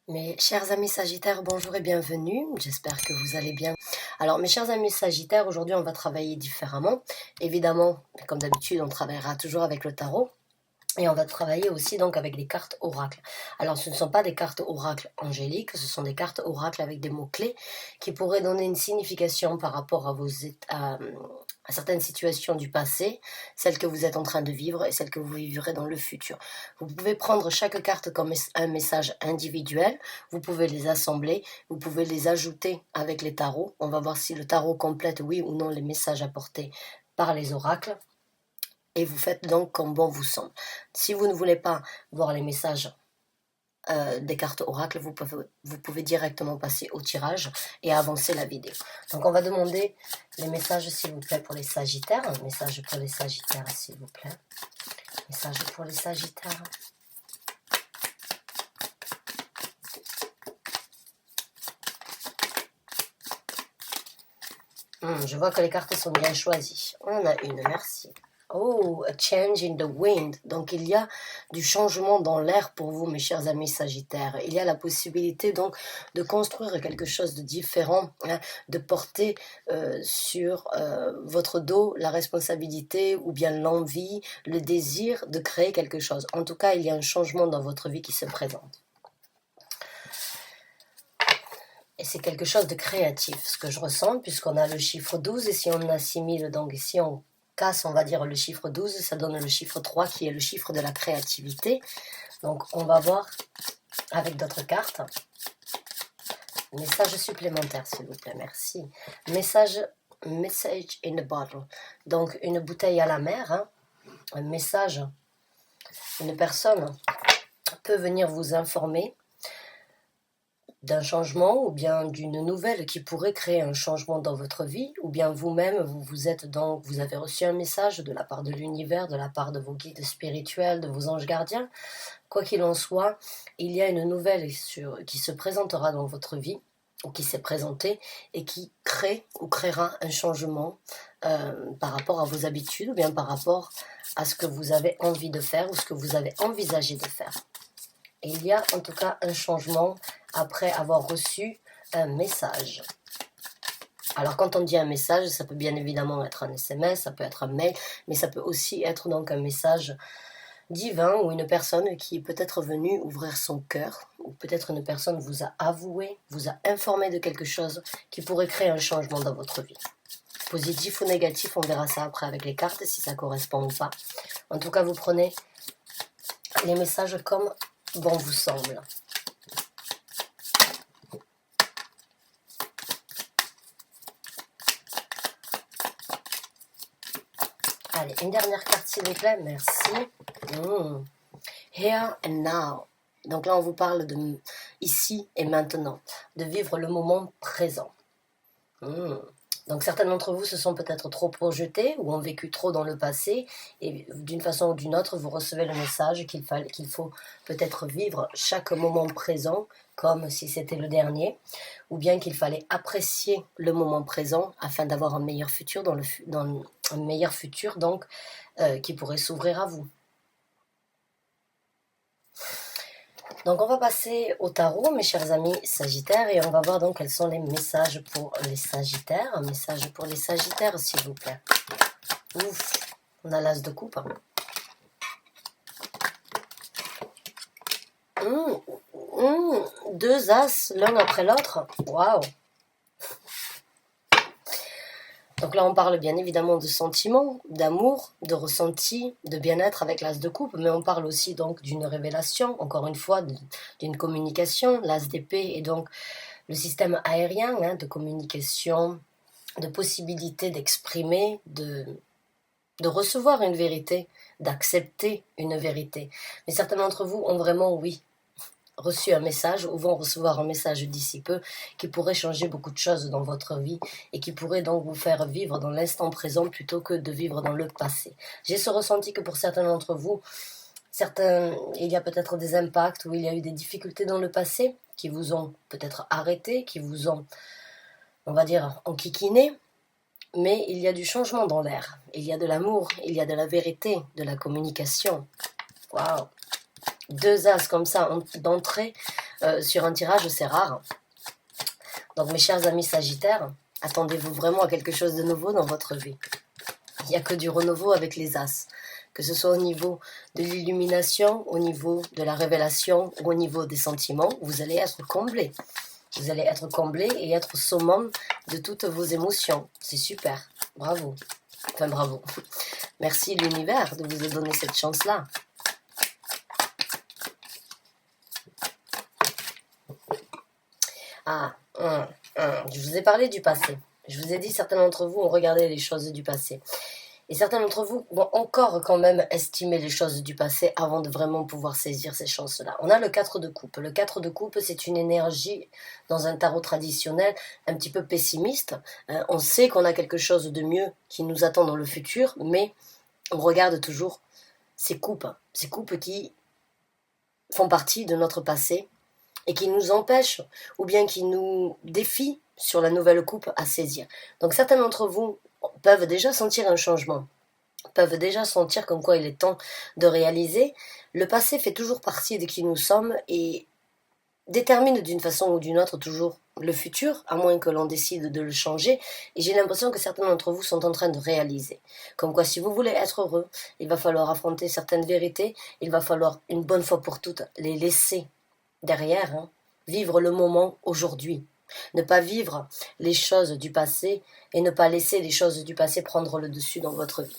Mes chers amis Sagittaires, bonjour et bienvenue. J'espère que vous allez bien. Alors, mes chers amis Sagittaires, aujourd'hui, on va travailler différemment. Évidemment, comme d'habitude, on travaillera toujours avec le tarot. Et on va travailler aussi donc avec des cartes oracles. Alors ce ne sont pas des cartes oracles angéliques, ce sont des cartes oracles avec des mots-clés qui pourraient donner une signification par rapport à certaines situations du passé, celles que vous êtes en train de vivre et celles que vous vivrez dans le futur. Vous pouvez prendre chaque carte comme un message individuel, vous pouvez les assembler, vous pouvez les ajouter avec les tarots. On va voir si le tarot complète oui ou non les messages apportés par les oracles. Et vous faites donc comme bon vous semble. Si vous ne voulez pas voir les messages des cartes oracles, vous pouvez directement passer au tirage et avancer la vidéo. Donc on va demander les messages s'il vous plaît pour les Sagittaires. Un message pour les Sagittaires s'il vous plaît. Message pour les Sagittaires. Je vois que les cartes sont bien choisies. On a une, merci. Oh, a change in the wind. Donc, il y a du changement dans l'air pour vous, mes chers amis Sagittaires. Il y a la possibilité, donc, de construire quelque chose de différent, hein, de porter sur votre dos la responsabilité ou bien l'envie, le désir de créer quelque chose. En tout cas, il y a un changement dans votre vie qui se présente. Et c'est quelque chose de créatif, ce que je ressens, puisqu'on a le chiffre 12, et si on assimile, donc si on casse, on va dire, le chiffre 12, ça donne le chiffre 3, qui est le chiffre de la créativité. Donc, on va voir avec d'autres cartes. Message supplémentaire, s'il vous plaît, merci. Message in a bottle. Donc, une bouteille à la mer, hein, un message. Une personne peut venir vous informer d'un changement ou bien d'une nouvelle qui pourrait créer un changement dans votre vie, ou bien vous-même, vous avez reçu un message de la part de l'univers, de la part de vos guides spirituels, de vos anges gardiens. Quoi qu'il en soit, il y a une nouvelle qui se présentera dans votre vie, ou qui s'est présentée, et qui crée ou créera un changement par rapport à vos habitudes, ou bien par rapport à ce que vous avez envie de faire, ou ce que vous avez envisagé de faire. Et il y a en tout cas un changement après avoir reçu un message. Alors quand on dit un message, ça peut bien évidemment être un SMS, ça peut être un mail, mais ça peut aussi être donc un message divin ou une personne qui est peut-être venue ouvrir son cœur, ou peut-être une personne vous a avoué, vous a informé de quelque chose qui pourrait créer un changement dans votre vie. Positif ou négatif, on verra ça après avec les cartes, si ça correspond ou pas. En tout cas, vous prenez les messages comme bon vous semble. Allez, une dernière carte s'il vous plaît, merci. Here and now. Donc là, on vous parle de ici et maintenant, de vivre le moment présent. Donc certains d'entre vous se sont peut-être trop projetés ou ont vécu trop dans le passé, et d'une façon ou d'une autre, vous recevez le message qu'il faut peut-être vivre chaque moment présent comme si c'était le dernier, ou bien qu'il fallait apprécier le moment présent afin d'avoir un meilleur futur un meilleur futur donc qui pourrait s'ouvrir à vous. Donc on va passer au tarot, mes chers amis Sagittaires, et on va voir donc quels sont les messages pour les Sagittaires. Un message pour les Sagittaires, s'il vous plaît. Ouf, on a l'as de coupe. Deux as l'un après l'autre. Waouh. Donc là, on parle bien évidemment de sentiments, d'amour, de ressenti, de bien-être avec l'as de coupe, mais on parle aussi donc d'une révélation, encore une fois, d'une communication. L'as d'épée est donc le système aérien, hein, de communication, de possibilité d'exprimer, de recevoir une vérité, d'accepter une vérité. Mais certains d'entre vous ont vraiment, oui, reçu un message ou vont recevoir un message d'ici peu qui pourrait changer beaucoup de choses dans votre vie et qui pourrait donc vous faire vivre dans l'instant présent plutôt que de vivre dans le passé. J'ai ce ressenti que pour certains d'entre vous, il y a peut-être des impacts où il y a eu des difficultés dans le passé qui vous ont peut-être arrêté, qui vous ont, on va dire, enquiquiné, mais il y a du changement dans l'air. Il y a de l'amour, il y a de la vérité, de la communication. Waouh! Deux as comme ça d'entrée, sur un tirage, c'est rare. Donc mes chers amis Sagittaires, attendez-vous vraiment à quelque chose de nouveau dans votre vie. Il n'y a que du renouveau avec les As. Que ce soit au niveau de l'illumination, au niveau de la révélation ou au niveau des sentiments, vous allez être comblés. Vous allez être comblés et être au summum de toutes vos émotions. C'est super. Bravo. Enfin, bravo. Merci l'univers de vous donner cette chance-là. Ah, je vous ai parlé du passé. Je vous ai dit, certains d'entre vous ont regardé les choses du passé. Et certains d'entre vous vont encore quand même estimer les choses du passé avant de vraiment pouvoir saisir ces chances-là. On a le 4 de coupe. Le 4 de coupe, c'est une énergie dans un tarot traditionnel un petit peu pessimiste. On sait qu'on a quelque chose de mieux qui nous attend dans le futur, mais on regarde toujours ces coupes qui font partie de notre passé et qui nous empêchent ou bien qui nous défient sur la nouvelle coupe à saisir. Donc certains d'entre vous peuvent déjà sentir un changement, peuvent déjà sentir comme quoi il est temps de réaliser. Le passé fait toujours partie de qui nous sommes et détermine d'une façon ou d'une autre toujours le futur, à moins que l'on décide de le changer. Et j'ai l'impression que certains d'entre vous sont en train de réaliser. Comme quoi, si vous voulez être heureux, il va falloir affronter certaines vérités, il va falloir une bonne fois pour toutes les laisser derrière, vivre le moment aujourd'hui. Ne pas vivre les choses du passé et ne pas laisser les choses du passé prendre le dessus dans votre vie.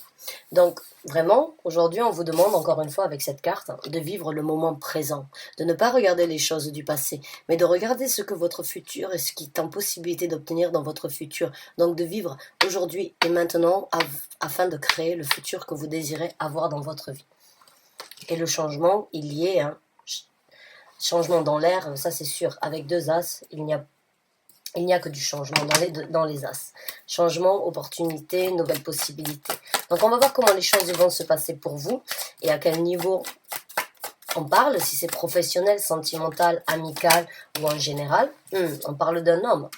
Donc vraiment, aujourd'hui, on vous demande encore une fois avec cette carte de vivre le moment présent, de ne pas regarder les choses du passé, mais de regarder ce que votre futur et ce qui est en possibilité d'obtenir dans votre futur. Donc de vivre aujourd'hui et maintenant afin de créer le futur que vous désirez avoir dans votre vie. Et le changement, il y est, changement dans l'air, ça c'est sûr. Avec 2 As, il n'y a que du changement dans les As. Changement, opportunité, nouvelles possibilités. Donc on va voir comment les choses vont se passer pour vous et à quel niveau on parle, si c'est professionnel, sentimental, amical ou en général. On parle d'un homme.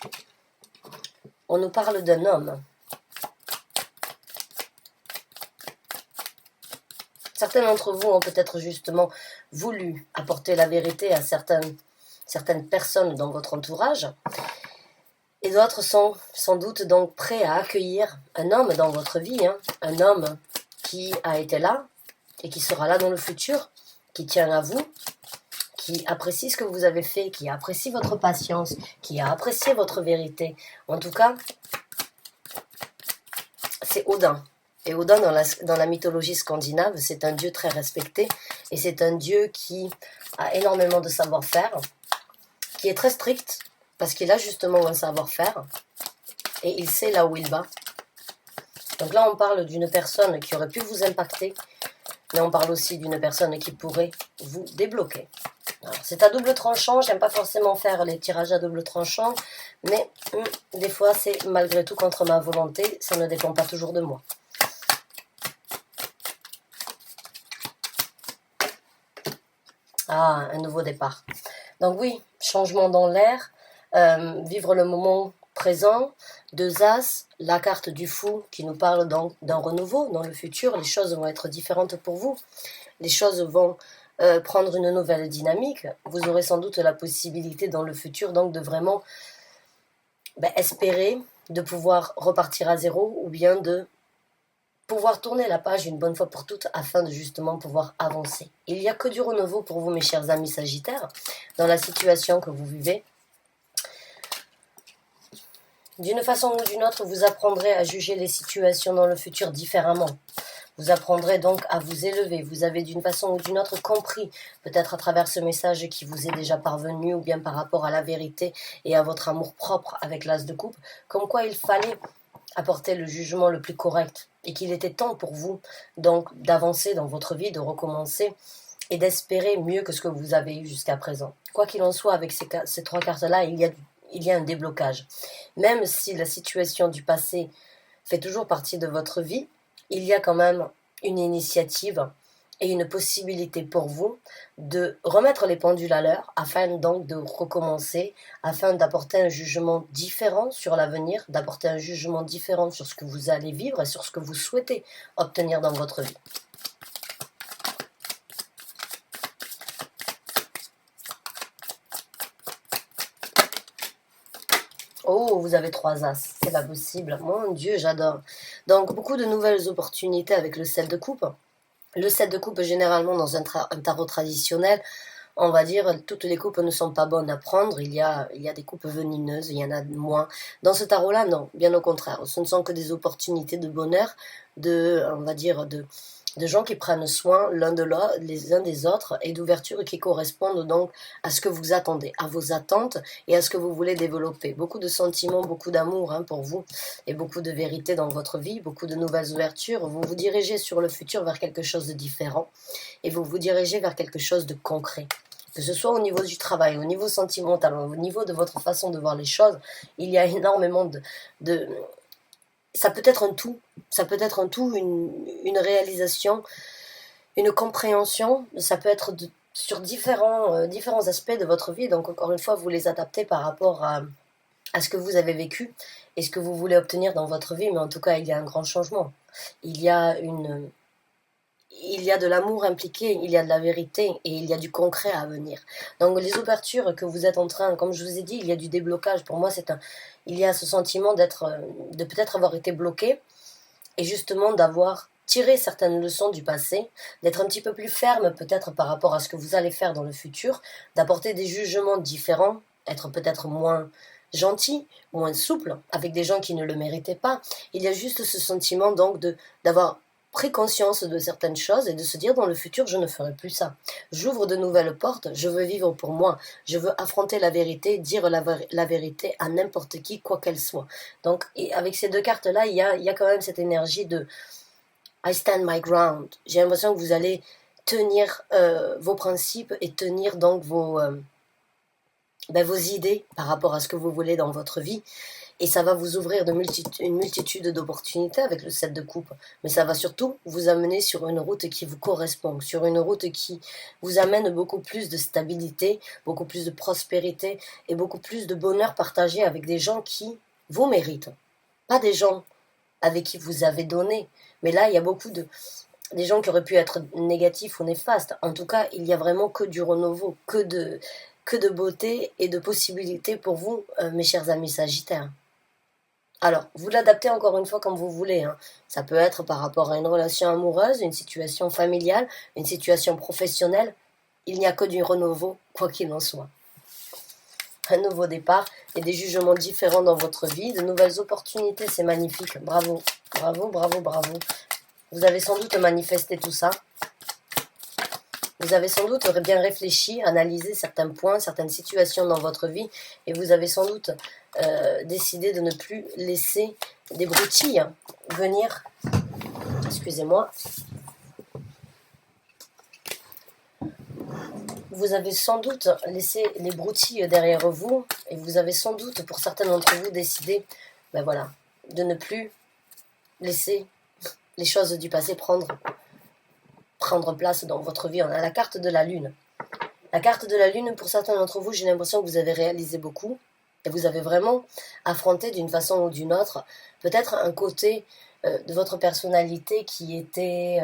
On nous parle d'un homme. Certains d'entre vous ont peut-être justement voulu apporter la vérité à certaines personnes dans votre entourage. Et d'autres sont sans doute donc prêts à accueillir un homme dans votre vie, un homme qui a été là et qui sera là dans le futur, qui tient à vous, qui apprécie ce que vous avez fait, qui apprécie votre patience, qui a apprécié votre vérité. En tout cas, c'est Odin. Et Odin, dans la mythologie scandinave, c'est un dieu très respecté et c'est un dieu qui a énormément de savoir-faire, qui est très strict, parce qu'il a justement un savoir-faire et il sait là où il va. Donc là, on parle d'une personne qui aurait pu vous impacter, mais on parle aussi d'une personne qui pourrait vous débloquer. C'est à double tranchant, j'aime pas forcément faire les tirages à double tranchant, mais des fois c'est malgré tout contre ma volonté, ça ne dépend pas toujours de moi. Ah, un nouveau départ. Donc oui, changement dans l'air, vivre le moment présent, 2 As, la carte du fou qui nous parle donc d'un renouveau dans le futur. Les choses vont être différentes pour vous, les choses vont prendre une nouvelle dynamique. Vous aurez sans doute la possibilité dans le futur donc de vraiment espérer de pouvoir repartir à zéro ou bien de pouvoir tourner la page une bonne fois pour toutes afin de justement pouvoir avancer. Il n'y a que du renouveau pour vous mes chers amis Sagittaires dans la situation que vous vivez. D'une façon ou d'une autre, vous apprendrez à juger les situations dans le futur différemment. Vous apprendrez donc à vous élever. Vous avez d'une façon ou d'une autre compris, peut-être à travers ce message qui vous est déjà parvenu ou bien par rapport à la vérité et à votre amour propre avec l'As de coupe, comme quoi il fallait apporter le jugement le plus correct et qu'il était temps pour vous donc d'avancer dans votre vie, de recommencer et d'espérer mieux que ce que vous avez eu jusqu'à présent. Quoi qu'il en soit, avec ces 3 cartes-là, il y a un déblocage. Même si la situation du passé fait toujours partie de votre vie, il y a quand même une initiative et une possibilité pour vous de remettre les pendules à l'heure afin donc de recommencer, afin d'apporter un jugement différent sur l'avenir, d'apporter un jugement différent sur ce que vous allez vivre et sur ce que vous souhaitez obtenir dans votre vie. Oh, vous avez 3 as, c'est pas possible. Mon Dieu, j'adore. Donc, beaucoup de nouvelles opportunités avec le 7 de coupe. Le 7 de coupe, généralement, dans un tarot traditionnel, on va dire, toutes les coupes ne sont pas bonnes à prendre. Il y a des coupes venimeuses, il y en a moins. Dans ce tarot-là, non, bien au contraire. Ce ne sont que des opportunités de bonheur, on va dire, de gens qui prennent soin l'un de l'autre, les uns des autres, et d'ouverture qui correspondent donc à ce que vous attendez, à vos attentes et à ce que vous voulez développer. Beaucoup de sentiments, beaucoup d'amour pour vous, et beaucoup de vérité dans votre vie, beaucoup de nouvelles ouvertures. Vous vous dirigez sur le futur vers quelque chose de différent, et vous vous dirigez vers quelque chose de concret. Que ce soit au niveau du travail, au niveau sentimental, au niveau de votre façon de voir les choses, il y a énormément de ça peut être un tout, une réalisation, une compréhension, ça peut être sur différents aspects de votre vie, donc encore une fois, vous les adaptez par rapport à ce que vous avez vécu et ce que vous voulez obtenir dans votre vie, mais en tout cas, il y a un grand changement. Il y a de l'amour impliqué, il y a de la vérité et il y a du concret à venir. Donc les ouvertures que vous êtes en train, comme je vous ai dit, il y a du déblocage. Pour moi, il y a ce sentiment de peut-être avoir été bloqué et justement d'avoir tiré certaines leçons du passé, d'être un petit peu plus ferme peut-être par rapport à ce que vous allez faire dans le futur, d'apporter des jugements différents, être peut-être moins gentil, moins souple avec des gens qui ne le méritaient pas. Il y a juste ce sentiment donc d'avoir pris conscience de certaines choses et de se dire dans le futur je ne ferai plus ça. J'ouvre de nouvelles portes, je veux vivre pour moi, je veux affronter la vérité, dire la vérité à n'importe qui, quoi qu'elle soit. Donc et avec ces deux cartes là, il y a quand même cette énergie de I stand my ground. J'ai l'impression que vous allez tenir vos principes et tenir donc vos idées par rapport à ce que vous voulez dans votre vie. Et ça va vous ouvrir une multitude d'opportunités avec le 7 de coupe. Mais ça va surtout vous amener sur une route qui vous correspond, sur une route qui vous amène beaucoup plus de stabilité, beaucoup plus de prospérité et beaucoup plus de bonheur partagé avec des gens qui vous méritent. Pas des gens avec qui vous avez donné. Mais là, il y a des gens qui auraient pu être négatifs ou néfastes. En tout cas, il n'y a vraiment que du renouveau, que de beauté et de possibilités pour vous, mes chers amis Sagittaires. Alors, vous l'adaptez encore une fois comme vous voulez. Ça peut être par rapport à une relation amoureuse, une situation familiale, une situation professionnelle. Il n'y a que du renouveau, quoi qu'il en soit. Un nouveau départ et des jugements différents dans votre vie, de nouvelles opportunités, c'est magnifique. Bravo, bravo, bravo, bravo. Vous avez sans doute manifesté tout ça. Vous avez sans doute bien réfléchi, analysé certains points, certaines situations dans votre vie et vous avez sans doute décidé de ne plus laisser des broutilles venir. Excusez-moi. Vous avez sans doute laissé les broutilles derrière vous et vous avez sans doute, pour certains d'entre vous, décidé de ne plus laisser les choses du passé prendre place dans votre vie. On a la carte de la lune. La carte de la lune, pour certains d'entre vous, j'ai l'impression que vous avez réalisé beaucoup et vous avez vraiment affronté d'une façon ou d'une autre peut-être un côté de votre personnalité qui était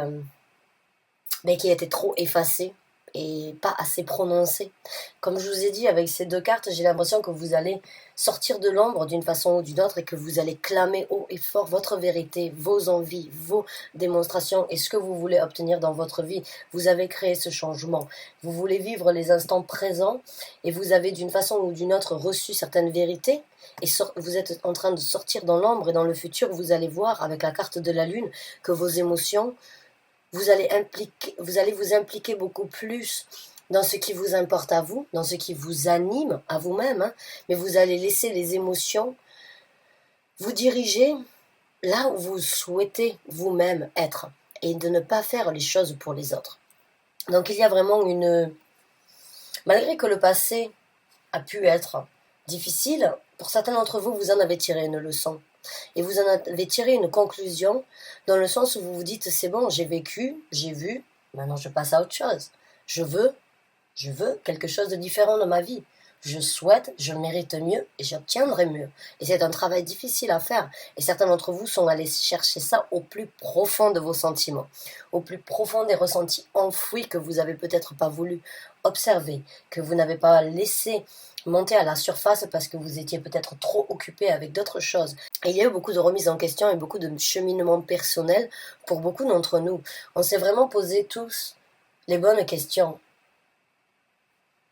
trop effacé et pas assez prononcé. Comme je vous ai dit, avec ces deux cartes, j'ai l'impression que vous allez sortir de l'ombre d'une façon ou d'une autre et que vous allez clamer haut et fort votre vérité, vos envies, vos démonstrations et ce que vous voulez obtenir dans votre vie. Vous avez créé ce changement. Vous voulez vivre les instants présents et vous avez d'une façon ou d'une autre reçu certaines vérités et vous êtes en train de sortir dans l'ombre et dans le futur, vous allez voir avec la carte de la lune que vos émotions, vous allez vous impliquer beaucoup plus dans ce qui vous importe à vous, dans ce qui vous anime à vous-même, mais vous allez laisser les émotions vous diriger là où vous souhaitez vous-même être et de ne pas faire les choses pour les autres. Donc il y a vraiment malgré que le passé a pu être difficile, pour certains d'entre vous, vous en avez tiré une leçon. Et vous en avez tiré une conclusion dans le sens où vous vous dites c'est bon, j'ai vécu, j'ai vu, maintenant je passe à autre chose. Je veux quelque chose de différent dans ma vie. Je souhaite, je mérite mieux et j'obtiendrai mieux. Et c'est un travail difficile à faire. Et certains d'entre vous sont allés chercher ça au plus profond de vos sentiments, au plus profond des ressentis enfouis que vous n'avez peut-être pas voulu observer, que vous n'avez pas laissé monté à la surface parce que vous étiez peut-être trop occupé avec d'autres choses. Et il y a eu beaucoup de remises en question et beaucoup de cheminement personnel pour beaucoup d'entre nous. On s'est vraiment posé tous les bonnes questions.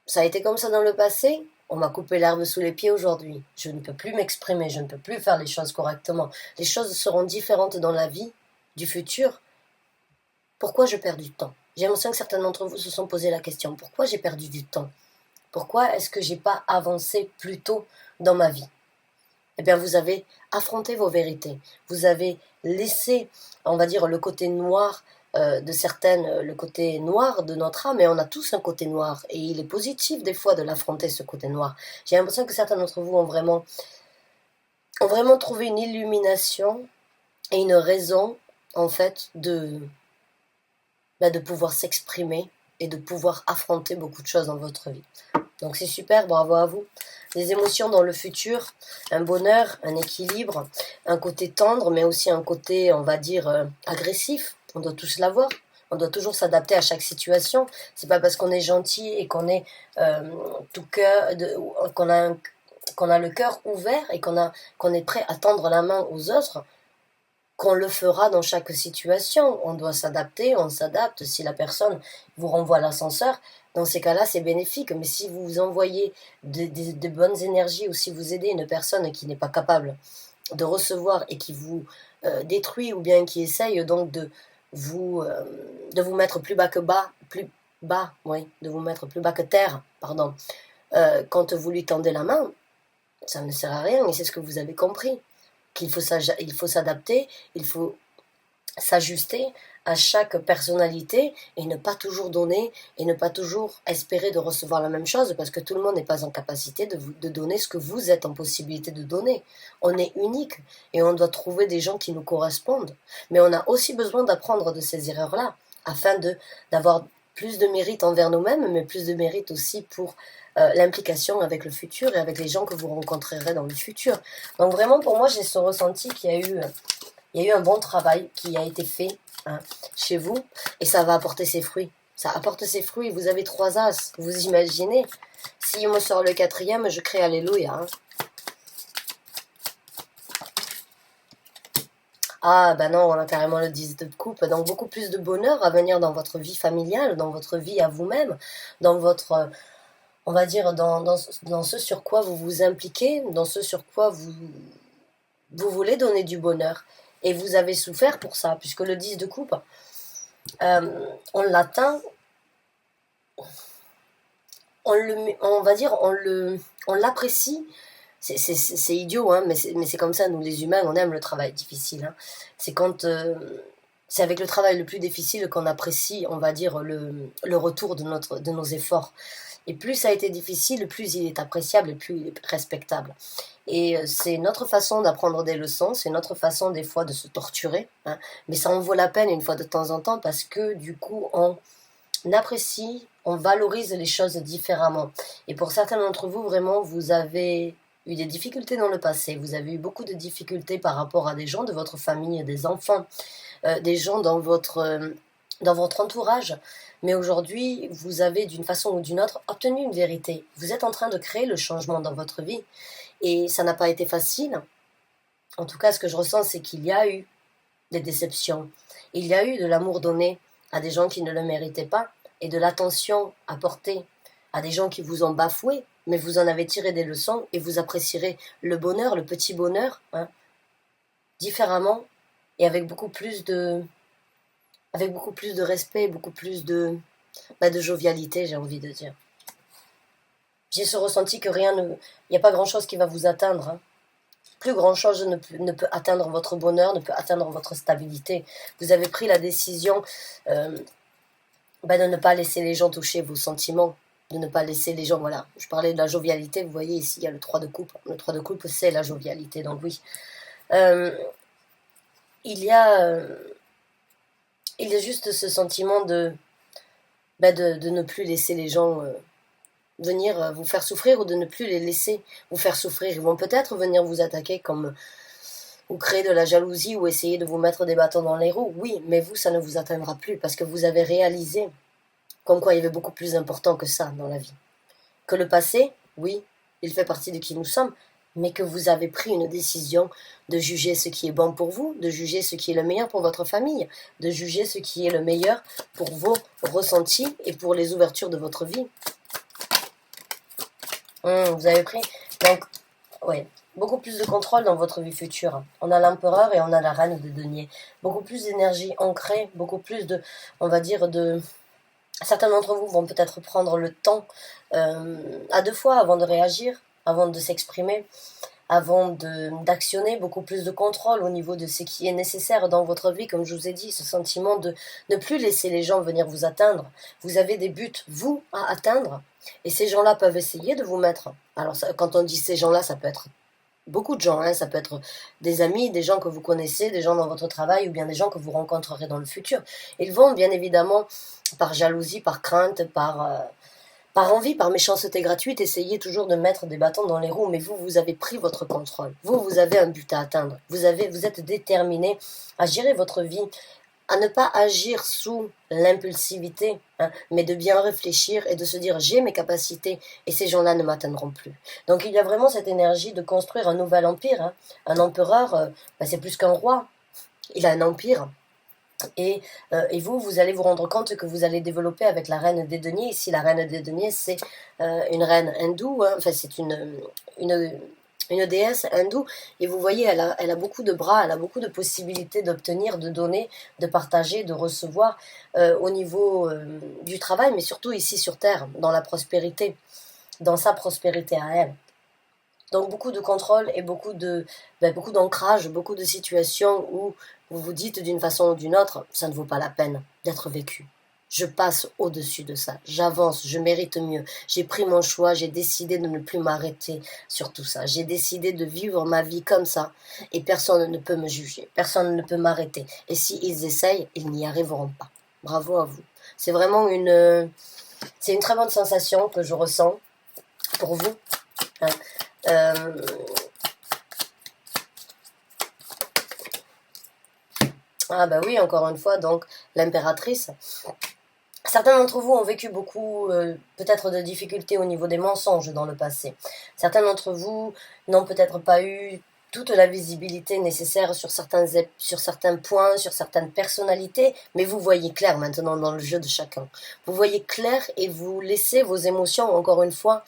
Ça a été comme ça dans le passé. On m'a coupé l'herbe sous les pieds aujourd'hui. Je ne peux plus m'exprimer, je ne peux plus faire les choses correctement. Les choses seront différentes dans la vie du futur. Pourquoi je perds du temps? J'ai l'impression que certains d'entre vous se sont posé la question. Pourquoi j'ai perdu du temps? Pourquoi est-ce que j'ai pas avancé plus tôt dans ma vie? Eh bien, vous avez affronté vos vérités. Vous avez laissé, on va dire, le côté noir de certaines, le côté noir de notre âme, et on a tous un côté noir, et il est positif des fois de l'affronter, ce côté noir. J'ai l'impression que certains d'entre vous ont vraiment trouvé une illumination et une raison, en fait, de pouvoir s'exprimer et de pouvoir affronter beaucoup de choses dans votre vie. Donc c'est super, bravo à vous. Des émotions dans le futur, un bonheur, un équilibre, un côté tendre, mais aussi un côté, on va dire, agressif. On doit tous l'avoir. On doit toujours s'adapter à chaque situation. C'est pas parce qu'on est gentil et qu'on est tout cœur, qu'on a le cœur ouvert et qu'on est prêt à tendre la main aux autres qu'on le fera dans chaque situation. On doit s'adapter, on s'adapte. Si la personne vous renvoie à l'ascenseur, dans ces cas-là, c'est bénéfique. Mais si vous envoyez de bonnes énergies ou si vous aidez une personne qui n'est pas capable de recevoir et qui vous détruit ou bien qui essaye donc de vous mettre plus bas que bas, plus bas, oui, de vous mettre plus bas que terre, pardon, quand vous lui tendez la main, ça ne sert à rien et c'est ce que vous avez compris. Qu'il faut s'adapter, il faut s'ajuster à chaque personnalité et ne pas toujours donner et ne pas toujours espérer de recevoir la même chose parce que tout le monde n'est pas en capacité de donner ce que vous êtes en possibilité de donner. On est unique et on doit trouver des gens qui nous correspondent. Mais on a aussi besoin d'apprendre de ces erreurs-là afin d'avoir plus de mérite envers nous-mêmes, mais plus de mérite aussi pour l'implication avec le futur et avec les gens que vous rencontrerez dans le futur. Donc vraiment, pour moi, j'ai ce ressenti qu'il y a eu un bon travail qui a été fait chez vous et ça va apporter ses fruits. Ça apporte ses fruits. Vous avez 3 as, vous imaginez. Si on me sort le 4e, je crie Alléluia. Ah ben non, on a carrément le 10 de coupe, donc beaucoup plus de bonheur à venir dans votre vie familiale, dans votre vie à vous-même, dans votre, on va dire, dans ce sur quoi vous vous impliquez, dans ce sur quoi vous voulez donner du bonheur. Et vous avez souffert pour ça, puisque le 10 de coupe, on l'atteint, on va dire, on l'apprécie. C'est idiot, hein, mais c'est comme ça, nous les humains, on aime le travail difficile. Hein. C'est avec le travail le plus difficile qu'on apprécie, on va dire, le retour de nos efforts. Et plus ça a été difficile, plus il est appréciable et plus il est respectable. Et c'est notre façon d'apprendre des leçons, c'est notre façon des fois de se torturer, hein, mais ça en vaut la peine une fois de temps en temps parce que du coup on apprécie, on valorise les choses différemment. Et pour certains d'entre vous, vraiment, vous avez eu des difficultés dans le passé, vous avez eu beaucoup de difficultés par rapport à des gens de votre famille, des enfants, des gens dans votre entourage. Mais aujourd'hui, vous avez d'une façon ou d'une autre obtenu une vérité. Vous êtes en train de créer le changement dans votre vie. Et ça n'a pas été facile. En tout cas, ce que je ressens, c'est qu'il y a eu des déceptions. Il y a eu de l'amour donné à des gens qui ne le méritaient pas et de l'attention apportée à des gens qui vous ont bafoué, mais vous en avez tiré des leçons et vous apprécierez le bonheur, le petit bonheur, hein, différemment et avec beaucoup plus de respect, beaucoup plus de jovialité, j'ai envie de dire. J'ai ce ressenti que il n'y a pas grand-chose qui va vous atteindre. Hein. Plus grand-chose ne peut atteindre votre bonheur, ne peut atteindre votre stabilité. Vous avez pris la décision de ne pas laisser les gens toucher vos sentiments, de ne pas laisser les gens, voilà. Je parlais de la jovialité, vous voyez ici, il y a le 3 de coupe. Le 3 de coupe, c'est la jovialité, donc oui. Il y a juste ce sentiment de ne plus laisser les gens venir vous faire souffrir ou de ne plus les laisser vous faire souffrir. Ils vont peut-être venir vous attaquer ou créer de la jalousie ou essayer de vous mettre des bâtons dans les roues. Oui, mais vous, ça ne vous atteindra plus parce que vous avez réalisé comme quoi il y avait beaucoup plus important que ça dans la vie. Que le passé, oui, il fait partie de qui nous sommes, mais que vous avez pris une décision de juger ce qui est bon pour vous, de juger ce qui est le meilleur pour votre famille, de juger ce qui est le meilleur pour vos ressentis et pour les ouvertures de votre vie. Vous avez pris, donc, ouais, beaucoup plus de contrôle dans votre vie future. On a l'empereur et on a la reine de deniers. Beaucoup plus d'énergie ancrée, beaucoup plus de, on va dire, de... Certains d'entre vous vont peut-être prendre le temps à deux fois avant de réagir, avant de s'exprimer, avant d'actionner beaucoup plus de contrôle au niveau de ce qui est nécessaire dans votre vie, comme je vous ai dit, ce sentiment de ne plus laisser les gens venir vous atteindre. Vous avez des buts, vous, à atteindre, et ces gens-là peuvent essayer de vous mettre. Alors, ça, quand on dit ces gens-là, ça peut être beaucoup de gens, hein, ça peut être des amis, des gens que vous connaissez, des gens dans votre travail, ou bien des gens que vous rencontrerez dans le futur. Ils vont, bien évidemment, par jalousie, par crainte, par envie, par méchanceté gratuite, essayez toujours de mettre des bâtons dans les roues, mais vous, vous avez pris votre contrôle. Vous avez un but à atteindre. Vous êtes déterminé à gérer votre vie, à ne pas agir sous l'impulsivité, hein, mais de bien réfléchir et de se dire j'ai mes capacités et ces gens-là ne m'atteindront plus. Donc il y a vraiment cette énergie de construire un nouvel empire. Hein. Un empereur, c'est plus qu'un roi. Il a un empire. Et vous allez vous rendre compte que vous allez développer avec la reine des deniers. Ici, la reine des deniers, c'est une reine hindoue, hein. Enfin, c'est une déesse hindoue. Et vous voyez, elle a beaucoup de bras, elle a beaucoup de possibilités d'obtenir, de donner, de partager, de recevoir au niveau du travail, mais surtout ici sur Terre, dans la prospérité, dans sa prospérité à elle. Donc beaucoup de contrôle et beaucoup d'ancrage, beaucoup de situations où vous vous dites d'une façon ou d'une autre, ça ne vaut pas la peine d'être vécu. Je passe au-dessus de ça, j'avance, je mérite mieux. J'ai pris mon choix, j'ai décidé de ne plus m'arrêter sur tout ça. J'ai décidé de vivre ma vie comme ça et personne ne peut me juger, personne ne peut m'arrêter. Et s'ils essayent, ils n'y arriveront pas. Bravo à vous. C'est vraiment c'est une très bonne sensation que je ressens pour vous. Hein. Ah bah oui, encore une fois, donc l'impératrice. Certains d'entre vous ont vécu beaucoup, peut-être de difficultés au niveau des mensonges dans le passé. Certains d'entre vous n'ont peut-être pas eu toute la visibilité nécessaire sur certains points, sur certaines personnalités, mais vous voyez clair maintenant dans le jeu de chacun. Vous voyez clair et vous laissez vos émotions, encore une fois,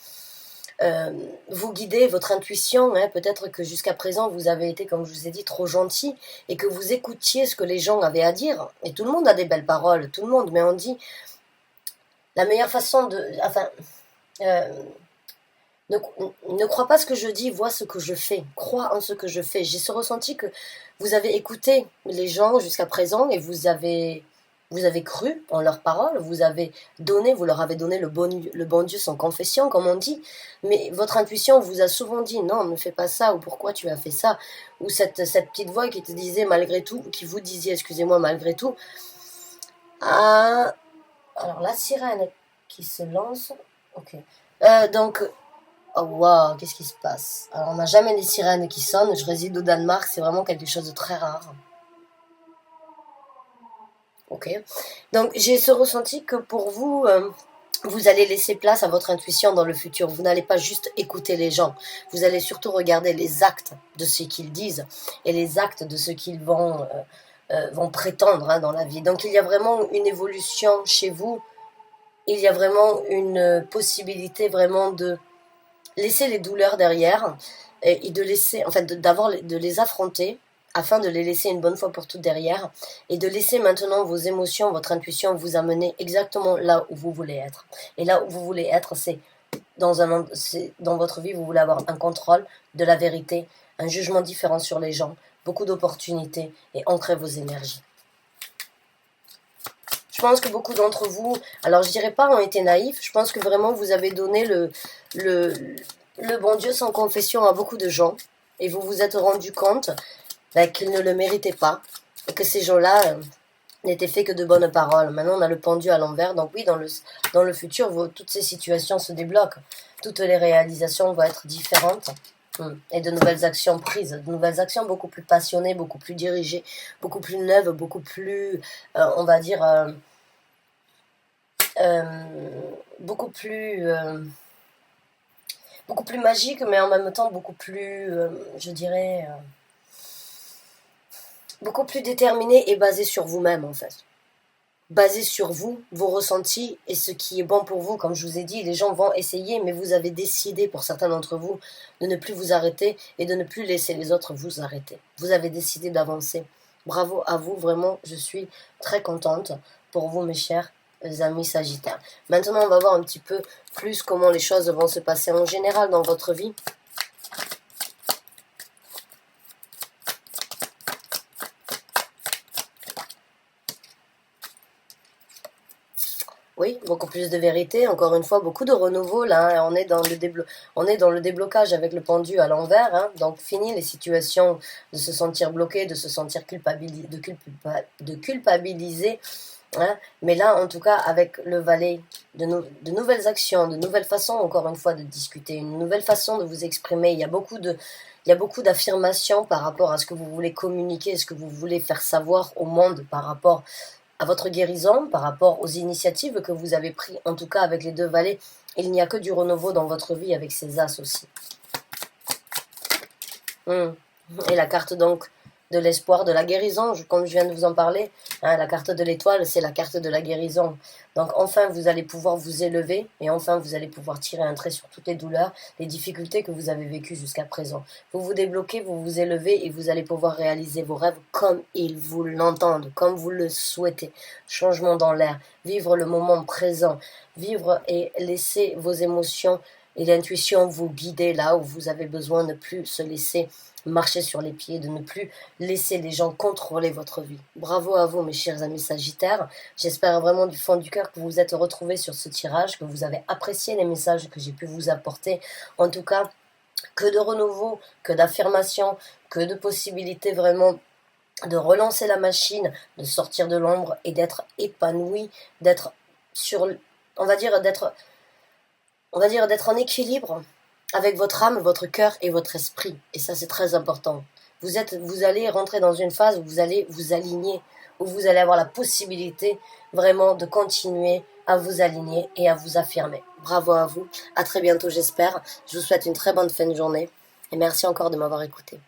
vous guidez, votre intuition, hein, peut-être que jusqu'à présent vous avez été, comme je vous ai dit, trop gentil et que vous écoutiez ce que les gens avaient à dire. Et tout le monde a des belles paroles, tout le monde, mais on dit la meilleure façon de... Enfin, ne crois pas ce que je dis, vois ce que je fais, crois en ce que je fais. J'ai ce ressenti que vous avez écouté les gens jusqu'à présent et vous avez cru en leurs paroles, vous leur avez donné le bon Dieu sans confession, comme on dit, mais votre intuition vous a souvent dit non, ne fais pas ça, ou pourquoi tu as fait ça, ou cette petite voix qui te disait malgré tout, qui vous disait, excusez-moi, malgré tout, ah, alors la sirène qui se lance, ok, donc, oh wow, qu'est-ce qui se passe? Alors on n'a jamais des sirènes qui sonnent, je réside au Danemark, c'est vraiment quelque chose de très rare. Ok. Donc j'ai ce ressenti que pour vous, vous allez laisser place à votre intuition dans le futur. Vous n'allez pas juste écouter les gens. Vous allez surtout regarder les actes de ce qu'ils disent et les actes de ce qu'ils vont prétendre, hein, dans la vie. Donc il y a vraiment une évolution chez vous. Il y a vraiment une possibilité vraiment de laisser les douleurs derrière et de laisser, en fait, de les affronter afin de les laisser une bonne fois pour toutes derrière et de laisser maintenant vos émotions, votre intuition vous amener exactement là où vous voulez être. Et là où vous voulez être, c'est dans votre vie, vous voulez avoir un contrôle de la vérité, un jugement différent sur les gens, beaucoup d'opportunités et ancrer vos énergies. Je pense que beaucoup d'entre vous, alors je dirais pas ont été naïfs, je pense que vraiment vous avez donné le bon Dieu sans confession à beaucoup de gens et vous vous êtes rendu compte qu'ils ne le méritaient pas et que ces gens-là n'étaient faits que de bonnes paroles. Maintenant on a le pendu à l'envers, donc oui, dans le futur, toutes ces situations se débloquent, toutes les réalisations vont être différentes. Et de nouvelles actions prises, de nouvelles actions beaucoup plus passionnées, beaucoup plus dirigées, beaucoup plus neuves, beaucoup plus, on va dire, beaucoup plus beaucoup plus magique, mais en même temps beaucoup plus, je dirais, beaucoup plus déterminé et basé sur vous-même en fait. Basé sur vous, vos ressentis et ce qui est bon pour vous. Comme je vous ai dit, les gens vont essayer, mais vous avez décidé, pour certains d'entre vous, de ne plus vous arrêter et de ne plus laisser les autres vous arrêter. Vous avez décidé d'avancer. Bravo à vous, vraiment, je suis très contente pour vous, mes chers amis Sagittaires. Maintenant, on va voir un petit peu plus comment les choses vont se passer en général dans votre vie. Oui, beaucoup plus de vérité, encore une fois, beaucoup de renouveau, là, hein. On est dans le déblocage avec le pendu à l'envers, hein. Donc fini les situations de se sentir bloqué, de se sentir de culpabiliser, hein. Mais là, en tout cas, avec le valet, de nouvelles actions, de nouvelles façons, encore une fois, de discuter, une nouvelle façon de vous exprimer. Il y a beaucoup d'affirmations par rapport à ce que vous voulez communiquer, ce que vous voulez faire savoir au monde par rapport à votre guérison, par rapport aux initiatives que vous avez prises, en tout cas avec les deux valets. Il n'y a que du renouveau dans votre vie avec ces as aussi. Et la carte donc de l'espoir, de la guérison, comme je viens de vous en parler, hein, la carte de l'étoile, c'est la carte de la guérison. Donc enfin, vous allez pouvoir vous élever et enfin, vous allez pouvoir tirer un trait sur toutes les douleurs, les difficultés que vous avez vécues jusqu'à présent. Vous vous débloquez, vous vous élevez et vous allez pouvoir réaliser vos rêves comme ils vous l'entendent, comme vous le souhaitez. Changement dans l'air, vivre le moment présent, vivre et laisser vos émotions et l'intuition vous guider là où vous avez besoin, ne plus se laisser marcher sur les pieds, de ne plus laisser les gens contrôler votre vie. Bravo à vous, mes chers amis Sagittaires. J'espère vraiment du fond du cœur que vous vous êtes retrouvés sur ce tirage, que vous avez apprécié les messages que j'ai pu vous apporter. En tout cas, que de renouveau, que d'affirmation, que de possibilités vraiment de relancer la machine, de sortir de l'ombre et d'être épanoui, d'être sur, on va dire, d'être en équilibre avec votre âme, votre cœur et votre esprit. Et ça, c'est très important. Vous allez rentrer dans une phase où vous allez vous aligner, où vous allez avoir la possibilité vraiment de continuer à vous aligner et à vous affirmer. Bravo à vous. À très bientôt, j'espère. Je vous souhaite une très bonne fin de journée. Et merci encore de m'avoir écouté.